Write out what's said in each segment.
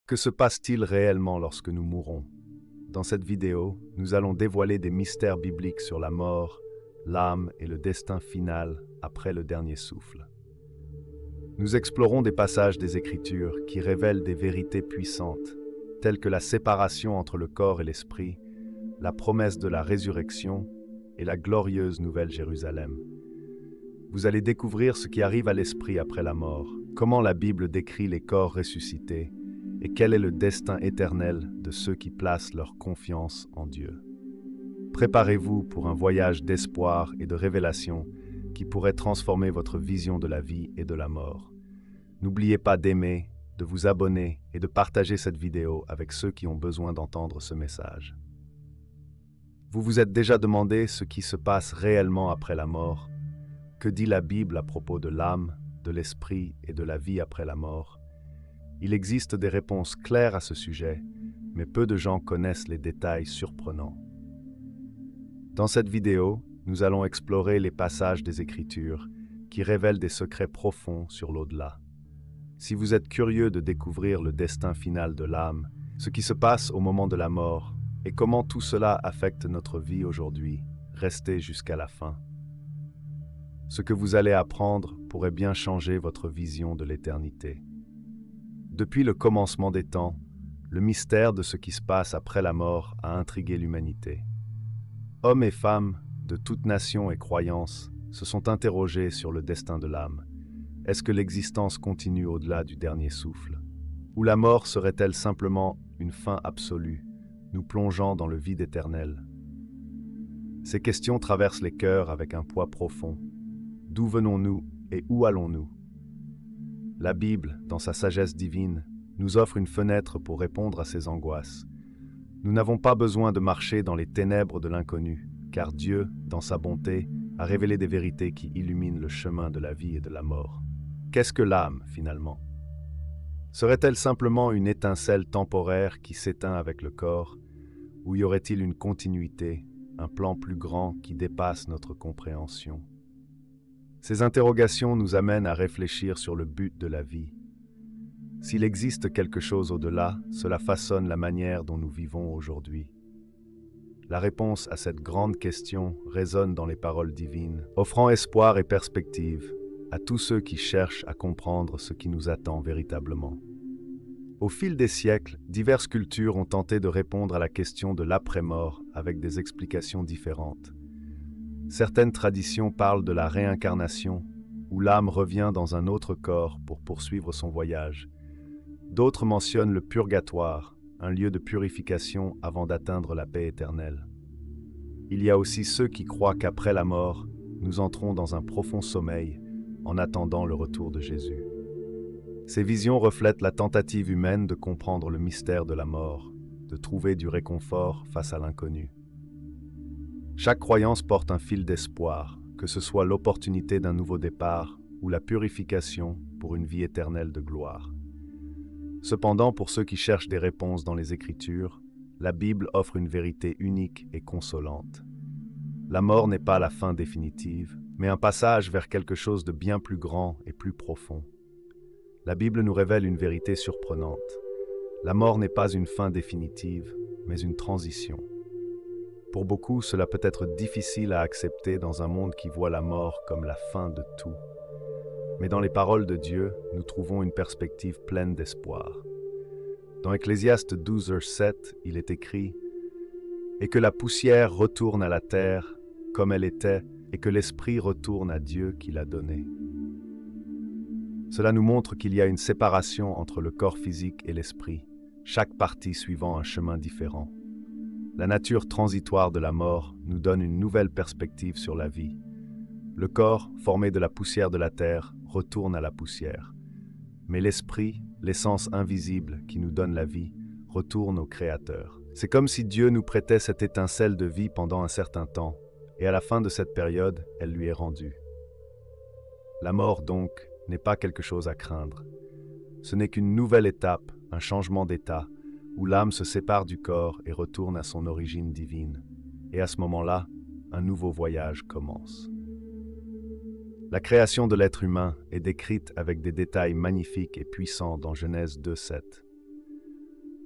Que se passe-t-il réellement lorsque nous mourons? Dans cette vidéo, nous allons dévoiler des mystères bibliques sur la mort, l'âme et le destin final après le dernier souffle. Nous explorons des passages des Écritures qui révèlent des vérités puissantes, telles que la séparation entre le corps et l'esprit, la promesse de la résurrection et la glorieuse Nouvelle Jérusalem. Vous allez découvrir ce qui arrive à l'esprit après la mort, comment la Bible décrit les corps ressuscités et quel est le destin éternel de ceux qui placent leur confiance en Dieu. Préparez-vous pour un voyage d'espoir et de révélation qui pourrait transformer votre vision de la vie et de la mort. N'oubliez pas d'aimer, de vous abonner et de partager cette vidéo avec ceux qui ont besoin d'entendre ce message. Vous vous êtes déjà demandé ce qui se passe réellement après la mort? Que dit la Bible à propos de l'âme, de l'esprit et de la vie après la mort? Il existe des réponses claires à ce sujet, mais peu de gens connaissent les détails surprenants. Dans cette vidéo, nous allons explorer les passages des Écritures qui révèlent des secrets profonds sur l'au-delà. Si vous êtes curieux de découvrir le destin final de l'âme, ce qui se passe au moment de la mort, et comment tout cela affecte notre vie aujourd'hui, restez jusqu'à la fin. Ce que vous allez apprendre pourrait bien changer votre vision de l'éternité. Depuis le commencement des temps, le mystère de ce qui se passe après la mort a intrigué l'humanité. Hommes et femmes, de toutes nations et croyances, se sont interrogés sur le destin de l'âme. Est-ce que l'existence continue au-delà du dernier souffle? Ou la mort serait-elle simplement une fin absolue, nous plongeant dans le vide éternel? Ces questions traversent les cœurs avec un poids profond. D'où venons-nous et où allons-nous? La Bible, dans sa sagesse divine, nous offre une fenêtre pour répondre à ces angoisses. Nous n'avons pas besoin de marcher dans les ténèbres de l'inconnu, car Dieu, dans sa bonté, a révélé des vérités qui illuminent le chemin de la vie et de la mort. Qu'est-ce que l'âme, finalement? Serait-elle simplement une étincelle temporaire qui s'éteint avec le corps, ou y aurait-il une continuité, un plan plus grand qui dépasse notre compréhension? Ces interrogations nous amènent à réfléchir sur le but de la vie. S'il existe quelque chose au-delà, cela façonne la manière dont nous vivons aujourd'hui. La réponse à cette grande question résonne dans les paroles divines, offrant espoir et perspective à tous ceux qui cherchent à comprendre ce qui nous attend véritablement. Au fil des siècles, diverses cultures ont tenté de répondre à la question de l'après-mort avec des explications différentes. Certaines traditions parlent de la réincarnation, où l'âme revient dans un autre corps pour poursuivre son voyage. D'autres mentionnent le purgatoire, un lieu de purification avant d'atteindre la paix éternelle. Il y a aussi ceux qui croient qu'après la mort, nous entrons dans un profond sommeil en attendant le retour de Jésus. Ces visions reflètent la tentative humaine de comprendre le mystère de la mort, de trouver du réconfort face à l'inconnu. Chaque croyance porte un fil d'espoir, que ce soit l'opportunité d'un nouveau départ ou la purification pour une vie éternelle de gloire. Cependant, pour ceux qui cherchent des réponses dans les Écritures, la Bible offre une vérité unique et consolante. La mort n'est pas la fin définitive, mais un passage vers quelque chose de bien plus grand et plus profond. La Bible nous révèle une vérité surprenante. La mort n'est pas une fin définitive, mais une transition. Pour beaucoup, cela peut être difficile à accepter dans un monde qui voit la mort comme la fin de tout. Mais dans les paroles de Dieu, nous trouvons une perspective pleine d'espoir. Dans Ecclésiaste 12, verset 7, il est écrit « Et que la poussière retourne à la terre comme elle était, et que l'esprit retourne à Dieu qui l'a donné. » Cela nous montre qu'il y a une séparation entre le corps physique et l'esprit, chaque partie suivant un chemin différent. La nature transitoire de la mort nous donne une nouvelle perspective sur la vie. Le corps, formé de la poussière de la terre, retourne à la poussière. Mais l'esprit, l'essence invisible qui nous donne la vie, retourne au Créateur. C'est comme si Dieu nous prêtait cette étincelle de vie pendant un certain temps, et à la fin de cette période, elle lui est rendue. La mort, donc, n'est pas quelque chose à craindre. Ce n'est qu'une nouvelle étape, un changement d'état, où l'âme se sépare du corps et retourne à son origine divine. Et à ce moment-là, un nouveau voyage commence. La création de l'être humain est décrite avec des détails magnifiques et puissants dans Genèse 2, 7.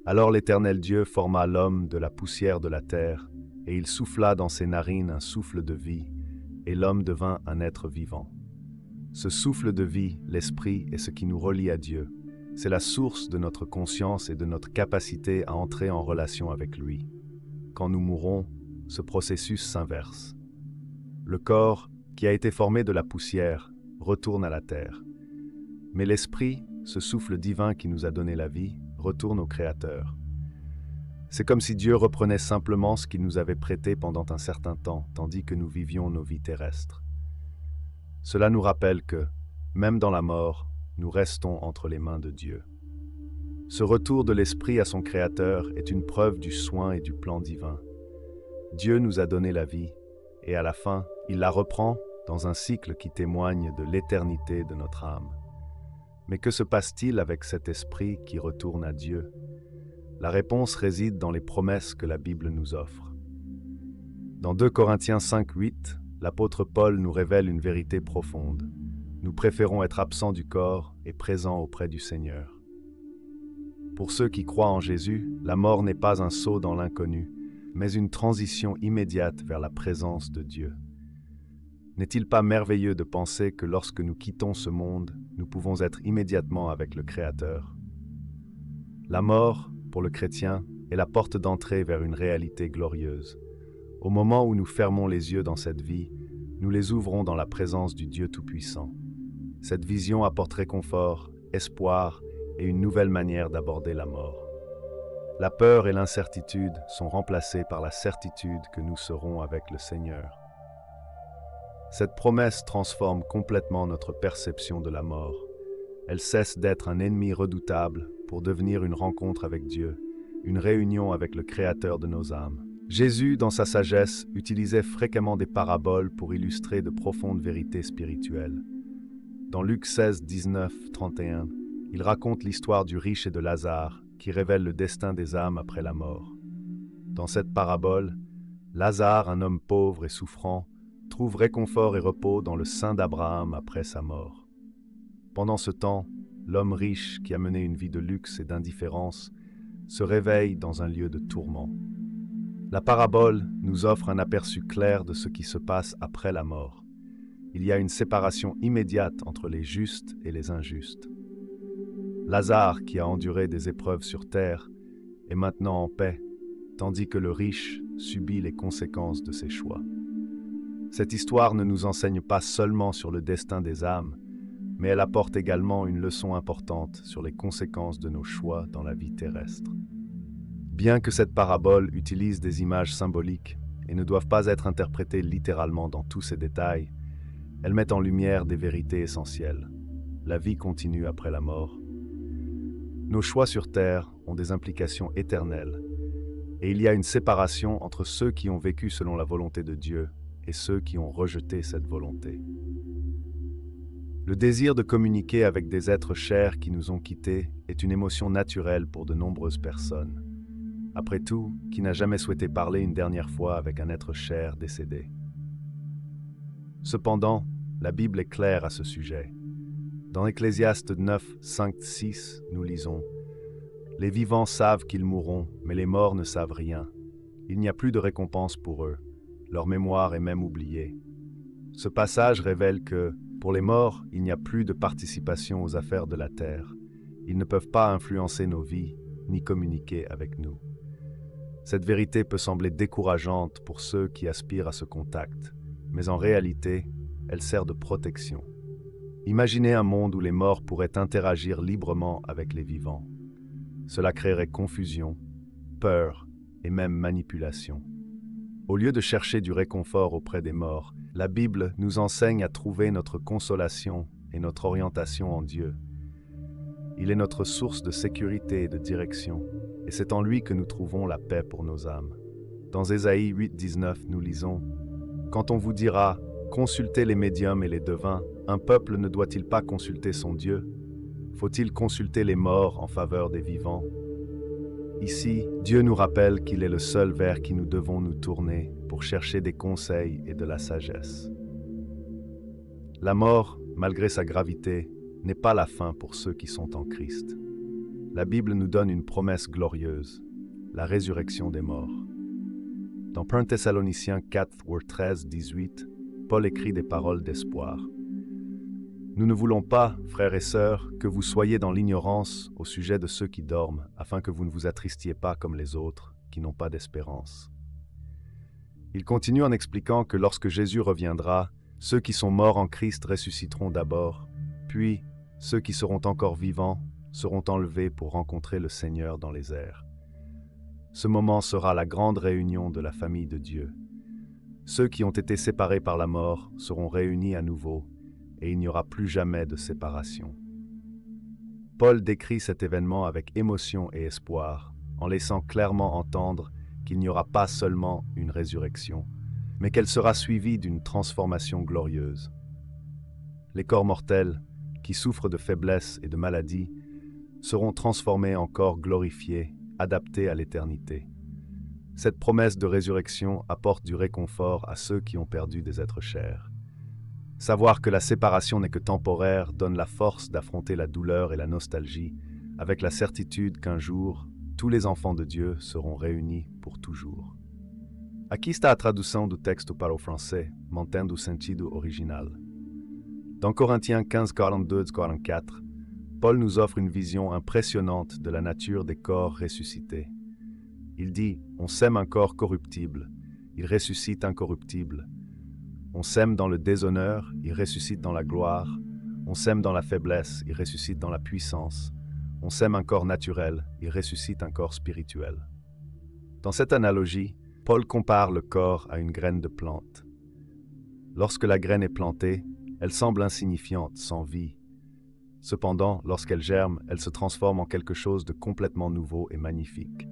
Alors l'Éternel Dieu forma l'homme de la poussière de la terre, et il souffla dans ses narines un souffle de vie, et l'homme devint un être vivant. Ce souffle de vie, l'esprit, est ce qui nous relie à Dieu. C'est la source de notre conscience et de notre capacité à entrer en relation avec lui. Quand nous mourons, ce processus s'inverse. Le corps, qui a été formé de la poussière, retourne à la terre. Mais l'esprit, ce souffle divin qui nous a donné la vie, retourne au Créateur. C'est comme si Dieu reprenait simplement ce qu'il nous avait prêté pendant un certain temps, tandis que nous vivions nos vies terrestres. Cela nous rappelle que, même dans la mort, nous restons entre les mains de Dieu. Ce retour de l'esprit à son Créateur est une preuve du soin et du plan divin. Dieu nous a donné la vie, et à la fin, il la reprend dans un cycle qui témoigne de l'éternité de notre âme. Mais que se passe-t-il avec cet esprit qui retourne à Dieu? La réponse réside dans les promesses que la Bible nous offre. Dans 2 Corinthiens 5:8, l'apôtre Paul nous révèle une vérité profonde. Nous préférons être absents du corps et présents auprès du Seigneur. Pour ceux qui croient en Jésus, la mort n'est pas un saut dans l'inconnu, mais une transition immédiate vers la présence de Dieu. N'est-il pas merveilleux de penser que lorsque nous quittons ce monde, nous pouvons être immédiatement avec le Créateur? La mort, pour le chrétien, est la porte d'entrée vers une réalité glorieuse. Au moment où nous fermons les yeux dans cette vie, nous les ouvrons dans la présence du Dieu Tout-Puissant. Cette vision apporte réconfort, espoir et une nouvelle manière d'aborder la mort. La peur et l'incertitude sont remplacées par la certitude que nous serons avec le Seigneur. Cette promesse transforme complètement notre perception de la mort. Elle cesse d'être un ennemi redoutable pour devenir une rencontre avec Dieu, une réunion avec le Créateur de nos âmes. Jésus, dans sa sagesse, utilisait fréquemment des paraboles pour illustrer de profondes vérités spirituelles. Dans Luc 16, 19, 31, il raconte l'histoire du riche et de Lazare, qui révèle le destin des âmes après la mort. Dans cette parabole, Lazare, un homme pauvre et souffrant, trouve réconfort et repos dans le sein d'Abraham après sa mort. Pendant ce temps, l'homme riche qui a mené une vie de luxe et d'indifférence se réveille dans un lieu de tourment. La parabole nous offre un aperçu clair de ce qui se passe après la mort. Il y a une séparation immédiate entre les justes et les injustes. Lazare, qui a enduré des épreuves sur terre, est maintenant en paix, tandis que le riche subit les conséquences de ses choix. Cette histoire ne nous enseigne pas seulement sur le destin des âmes, mais elle apporte également une leçon importante sur les conséquences de nos choix dans la vie terrestre. Bien que cette parabole utilise des images symboliques et ne doivent pas être interprétées littéralement dans tous ses détails, elle met en lumière des vérités essentielles. La vie continue après la mort. Nos choix sur terre ont des implications éternelles, et il y a une séparation entre ceux qui ont vécu selon la volonté de Dieu et ceux qui ont rejeté cette volonté. Le désir de communiquer avec des êtres chers qui nous ont quittés est une émotion naturelle pour de nombreuses personnes. Après tout, qui n'a jamais souhaité parler une dernière fois avec un être cher décédé? Cependant, la Bible est claire à ce sujet. Dans Ecclésiaste 9, 5, 6, nous lisons « Les vivants savent qu'ils mourront, mais les morts ne savent rien. Il n'y a plus de récompense pour eux. Leur mémoire est même oubliée. » Ce passage révèle que, pour les morts, il n'y a plus de participation aux affaires de la terre. Ils ne peuvent pas influencer nos vies, ni communiquer avec nous. Cette vérité peut sembler décourageante pour ceux qui aspirent à ce contact, mais en réalité, elle sert de protection. Imaginez un monde où les morts pourraient interagir librement avec les vivants. Cela créerait confusion, peur et même manipulation. Au lieu de chercher du réconfort auprès des morts, la Bible nous enseigne à trouver notre consolation et notre orientation en Dieu. Il est notre source de sécurité et de direction, et c'est en lui que nous trouvons la paix pour nos âmes. Dans Ésaïe 8, 19, nous lisons « Quand on vous dira « Consultez les médiums et les devins », un peuple ne doit-il pas consulter son Dieu? Faut-il consulter les morts en faveur des vivants? Ici, Dieu nous rappelle qu'il est le seul vers qui nous devons nous tourner pour chercher des conseils et de la sagesse. La mort, malgré sa gravité, n'est pas la fin pour ceux qui sont en Christ. la Bible nous donne une promesse glorieuse, la résurrection des morts. Dans 1 Thessaloniciens 4, 13-18, Paul écrit des paroles d'espoir. Nous ne voulons pas, frères et sœurs, que vous soyez dans l'ignorance au sujet de ceux qui dorment, afin que vous ne vous attristiez pas comme les autres, qui n'ont pas d'espérance. Il continue en expliquant que lorsque Jésus reviendra, ceux qui sont morts en Christ ressusciteront d'abord, puis ceux qui seront encore vivants seront enlevés pour rencontrer le Seigneur dans les airs. Ce moment sera la grande réunion de la famille de Dieu. Ceux qui ont été séparés par la mort seront réunis à nouveau, et il n'y aura plus jamais de séparation. Paul décrit cet événement avec émotion et espoir, en laissant clairement entendre qu'il n'y aura pas seulement une résurrection, mais qu'elle sera suivie d'une transformation glorieuse. Les corps mortels, qui souffrent de faiblesse et de maladie, seront transformés en corps glorifiés, adaptés à l'éternité. Cette promesse de résurrection apporte du réconfort à ceux qui ont perdu des êtres chers. Savoir que la séparation n'est que temporaire donne la force d'affronter la douleur et la nostalgie, avec la certitude qu'un jour, tous les enfants de Dieu seront réunis pour toujours. Aqui está a tradução do texto para o français, mantendo o sentido original. Dans Corinthiens 15, 42-44, Paul nous offre une vision impressionnante de la nature des corps ressuscités. Il dit « On sème un corps corruptible, il ressuscite incorruptible. On sème dans le déshonneur, il ressuscite dans la gloire. On sème dans la faiblesse, il ressuscite dans la puissance. On sème un corps naturel, il ressuscite un corps spirituel. » Dans cette analogie, Paul compare le corps à une graine de plante. Lorsque la graine est plantée, elle semble insignifiante, sans vie. Cependant, lorsqu'elle germe, elle se transforme en quelque chose de complètement nouveau et magnifique.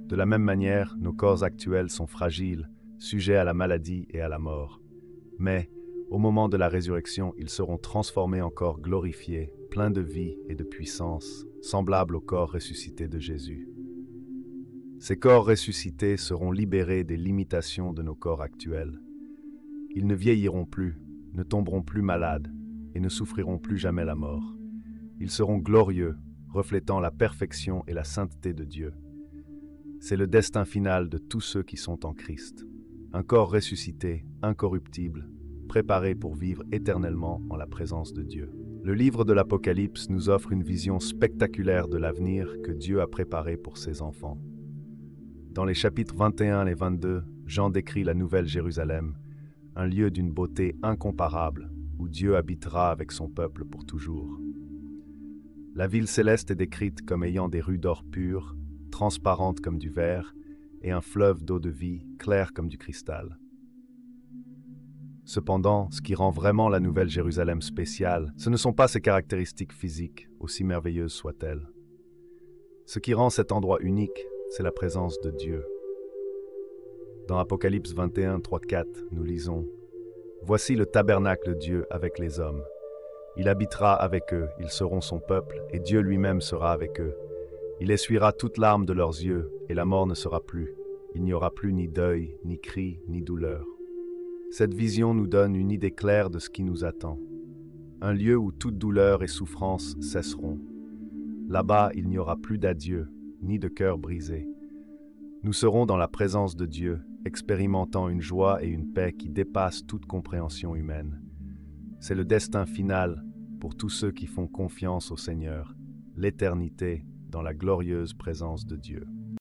De la même manière, nos corps actuels sont fragiles, sujets à la maladie et à la mort. Mais, au moment de la résurrection, ils seront transformés en corps glorifiés, pleins de vie et de puissance, semblables au corps ressuscité de Jésus. Ces corps ressuscités seront libérés des limitations de nos corps actuels. Ils ne vieilliront plus, ne tomberont plus malades et ne souffriront plus jamais la mort. Ils seront glorieux, reflétant la perfection et la sainteté de Dieu. C'est le destin final de tous ceux qui sont en Christ. Un corps ressuscité, incorruptible, préparé pour vivre éternellement en la présence de Dieu. Le livre de l'Apocalypse nous offre une vision spectaculaire de l'avenir que Dieu a préparé pour ses enfants. Dans les chapitres 21 et 22, Jean décrit la Nouvelle Jérusalem, un lieu d'une beauté incomparable où Dieu habitera avec son peuple pour toujours. La ville céleste est décrite comme ayant des rues d'or pur, transparentes comme du verre, et un fleuve d'eau de vie clair comme du cristal. Cependant, ce qui rend vraiment la Nouvelle Jérusalem spéciale, ce ne sont pas ses caractéristiques physiques, aussi merveilleuses soient-elles. Ce qui rend cet endroit unique, c'est la présence de Dieu. Dans Apocalypse 21, 3-4, nous lisons « Voici le tabernacle de Dieu avec les hommes. Il habitera avec eux, ils seront son peuple, et Dieu lui-même sera avec eux. Il essuiera toute larme de leurs yeux, et la mort ne sera plus. Il n'y aura plus ni deuil, ni cri, ni douleur. » Cette vision nous donne une idée claire de ce qui nous attend. Un lieu où toute douleur et souffrance cesseront. Là-bas, il n'y aura plus d'adieu, ni de cœur brisé. Nous serons dans la présence de Dieu, expérimentant une joie et une paix qui dépassent toute compréhension humaine. C'est le destin final pour tous ceux qui font confiance au Seigneur, l'éternité dans la glorieuse présence de Dieu.